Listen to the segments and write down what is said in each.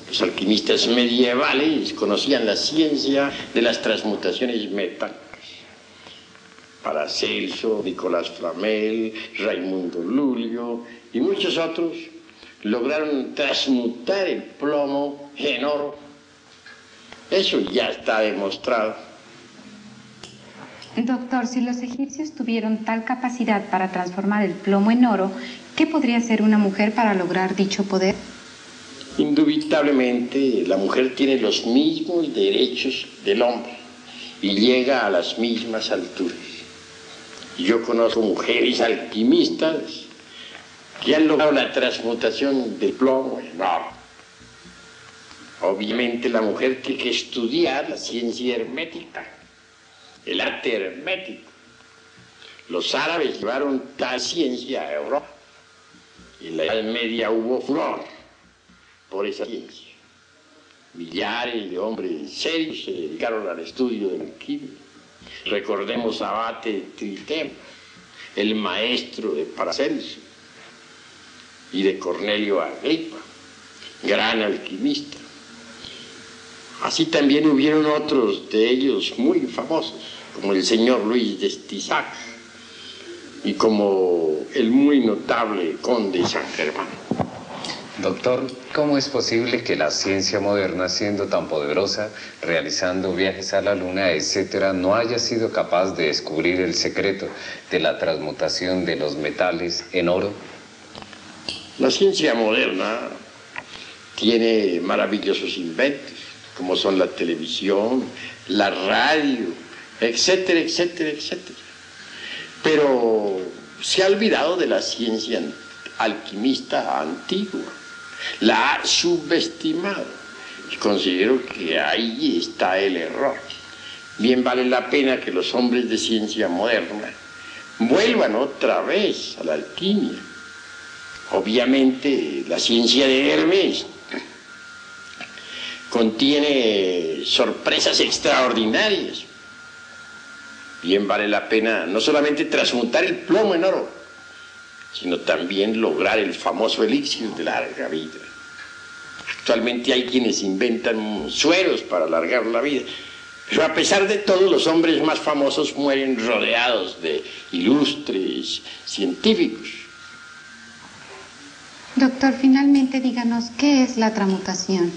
Los alquimistas medievales conocían la ciencia de las transmutaciones metálicas. Paracelso, Nicolás Flamel, Raimundo Lulio y muchos otros lograron transmutar el plomo en oro. Eso ya está demostrado. Doctor, si los egipcios tuvieron tal capacidad para transformar el plomo en oro, ¿qué podría hacer una mujer para lograr dicho poder? Indubitablemente, la mujer tiene los mismos derechos del hombre y llega a las mismas alturas. Yo conozco mujeres alquimistas que han logrado la transmutación del plomo en oro. Obviamente la mujer tiene que estudiar la ciencia hermética, el arte hermético. Los árabes llevaron tal ciencia a Europa. En la Edad Media hubo furor por esa ciencia. Millares de hombres serios se dedicaron al estudio de la alquimia. Recordemos a Abate Tritemo, el maestro de Paracelso y de Cornelio Agripa, gran alquimista. Así también hubieron otros de ellos muy famosos, como el señor Luis de Estizac y como el muy notable conde San Germán. Doctor, ¿cómo es posible que la ciencia moderna, siendo tan poderosa, realizando viajes a la luna, etcétera, no haya sido capaz de descubrir el secreto de la transmutación de los metales en oro? La ciencia moderna tiene maravillosos inventos, como son la televisión, la radio, etcétera, etcétera, etcétera. Pero se ha olvidado de la ciencia alquimista antigua, la ha subestimado y considero que ahí está el error. Bien vale la pena que los hombres de ciencia moderna vuelvan otra vez a la alquimia. Obviamente la ciencia de Hermes contiene sorpresas extraordinarias. Bien vale la pena no solamente transmutar el plomo en oro, sino también lograr el famoso elixir de larga vida. Actualmente hay quienes inventan sueros para alargar la vida, pero a pesar de todo los hombres más famosos mueren rodeados de ilustres científicos. Doctor, finalmente díganos, ¿qué es la transmutación?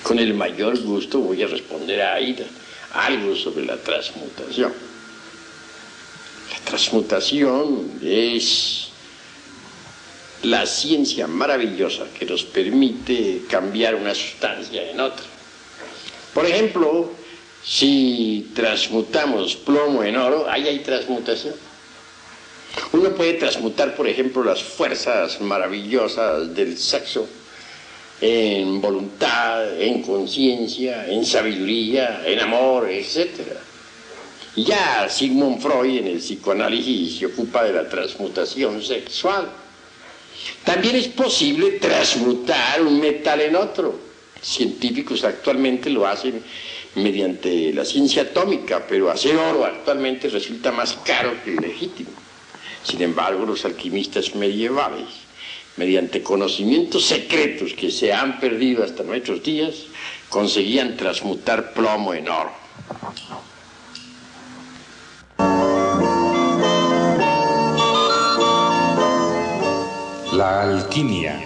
Con el mayor gusto voy a responder a Aida algo sobre la transmutación. La transmutación es la ciencia maravillosa que nos permite cambiar una sustancia en otra. Por ejemplo, si transmutamos plomo en oro, ahí hay transmutación. Uno puede transmutar, por ejemplo, las fuerzas maravillosas del sexo en voluntad, en conciencia, en sabiduría, en amor, etc. Ya Sigmund Freud en el psicoanálisis se ocupa de la transmutación sexual. También es posible transmutar un metal en otro. Científicos actualmente lo hacen mediante la ciencia atómica, pero hacer oro actualmente resulta más caro que legítimo. Sin embargo, los alquimistas medievales, mediante conocimientos secretos que se han perdido hasta nuestros días, conseguían transmutar plomo en oro. La alquimia.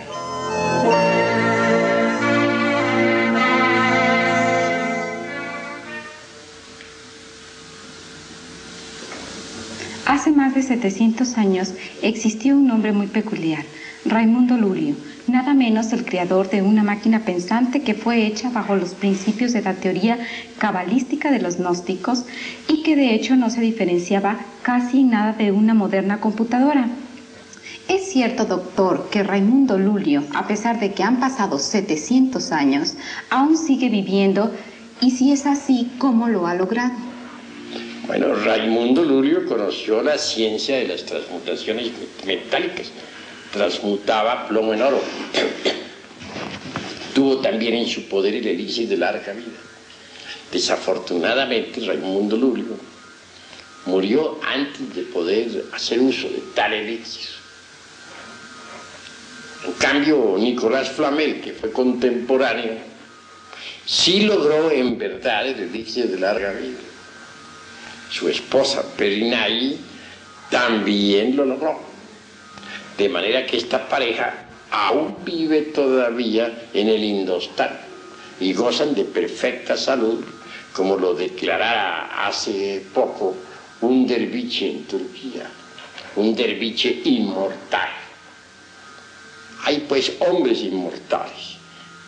Hace más de 700 años existió un hombre muy peculiar, Raimundo Lulio, nada menos el creador de una máquina pensante que fue hecha bajo los principios de la teoría cabalística de los gnósticos y que de hecho no se diferenciaba casi en nada de una moderna computadora. ¿Es cierto, doctor, que Raimundo Lulio, a pesar de que han pasado 700 años, aún sigue viviendo? Y si es así, ¿cómo lo ha logrado? Bueno, Raimundo Lulio conoció la ciencia de las transmutaciones metálicas. Transmutaba plomo en oro. Tuvo también en su poder el elixir de larga vida. Desafortunadamente, Raimundo Lulio murió antes de poder hacer uso de tal elixir. En cambio, Nicolás Flamel, que fue contemporáneo, sí logró en verdad el elixir de larga vida. Su esposa Perinay también lo logró. De manera que esta pareja aún vive todavía en el Indostán y gozan de perfecta salud, como lo declarara hace poco un derviche en Turquía, un derviche inmortal. Hay pues hombres inmortales.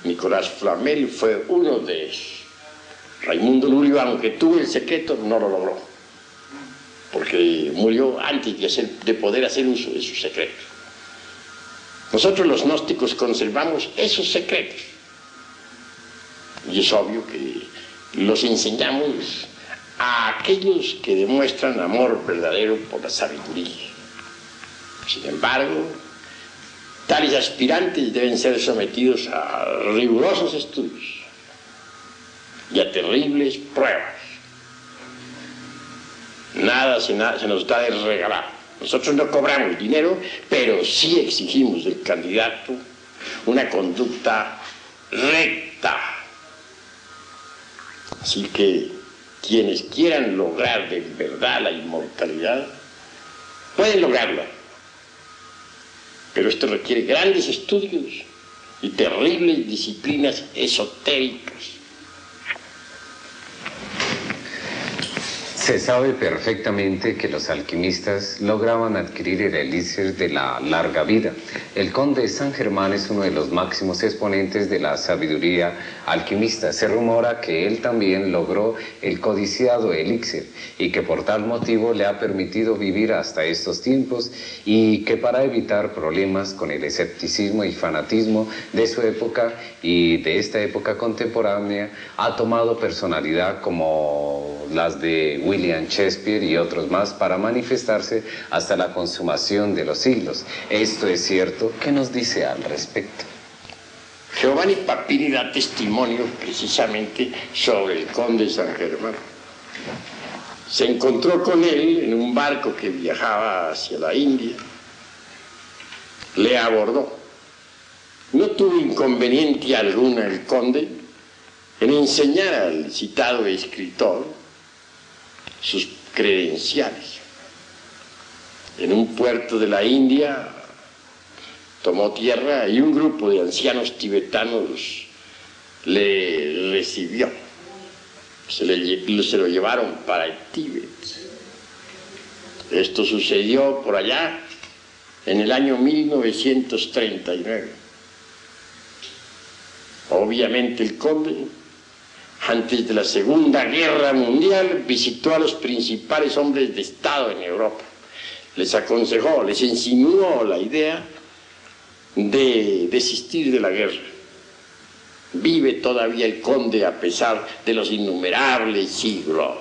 Nicolás Flamel fue uno de ellos. Raimundo Lulio, aunque tuvo el secreto, no lo logró, porque murió antes de poder hacer uso de su secreto. Nosotros los gnósticos conservamos esos secretos, y es obvio que los enseñamos a aquellos que demuestran amor verdadero por la sabiduría. Sin embargo, tales aspirantes deben ser sometidos a rigurosos estudios y a terribles pruebas. Nada se nos da de regalar. Nosotros no cobramos dinero, pero sí exigimos del candidato una conducta recta. Así que quienes quieran lograr de verdad la inmortalidad, pueden lograrla. Pero esto requiere grandes estudios y terribles disciplinas esotéricas. Se sabe perfectamente que los alquimistas lograban adquirir el elixir de la larga vida. El conde de San Germán es uno de los máximos exponentes de la sabiduría alquimista. Se rumora que él también logró el codiciado elixir y que por tal motivo le ha permitido vivir hasta estos tiempos, y que para evitar problemas con el escepticismo y fanatismo de su época y de esta época contemporánea, ha tomado personalidad como las de William Shakespeare y otros más para manifestarse hasta la consumación de los siglos. ¿Esto es cierto? ¿Qué nos dice al respecto? Giovanni Papini da testimonio precisamente sobre el conde de San Germán. Se encontró con él en un barco que viajaba hacia la India. Le abordó. No tuvo inconveniente alguna el conde en enseñar al citado escritor sus credenciales. En un puerto de la India tomó tierra y un grupo de ancianos tibetanos le recibió. Se lo llevaron para el Tíbet. Esto sucedió por allá en el año 1939. Obviamente el conde, antes de la Segunda Guerra Mundial, visitó a los principales hombres de Estado en Europa. Les aconsejó, les insinuó la idea de desistir de la guerra. Vive todavía el conde a pesar de los innumerables siglos.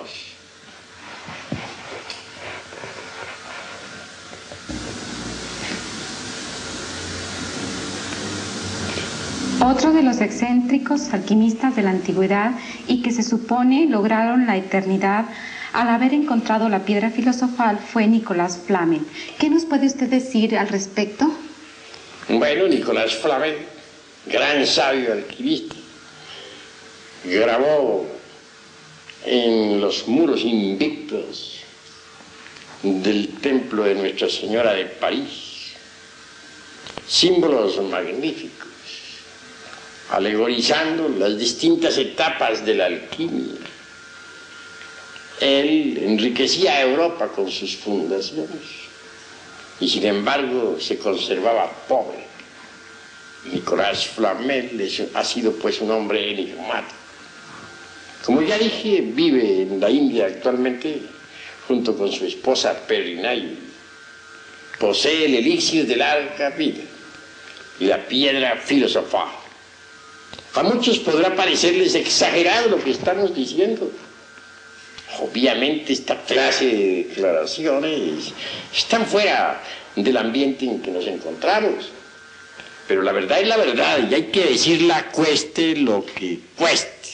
Otro de los excéntricos alquimistas de la antigüedad y que se supone lograron la eternidad al haber encontrado la piedra filosofal fue Nicolás Flamel. ¿Qué nos puede usted decir al respecto? Bueno, Nicolás Flamel, gran sabio alquimista, grabó en los muros invictos del templo de Nuestra Señora de París símbolos magníficos, alegorizando las distintas etapas de la alquimia. Él enriquecía a Europa con sus fundaciones y sin embargo se conservaba pobre. Nicolás Flamel ha sido pues un hombre enigmático. Como ya dije, vive en la India actualmente junto con su esposa Perinay. Posee el elixir de larga vida y la piedra filosofal. A muchos podrá parecerles exagerado lo que estamos diciendo. Obviamente esta clase de declaraciones están fuera del ambiente en que nos encontramos. Pero la verdad es la verdad y hay que decirla cueste lo que cueste.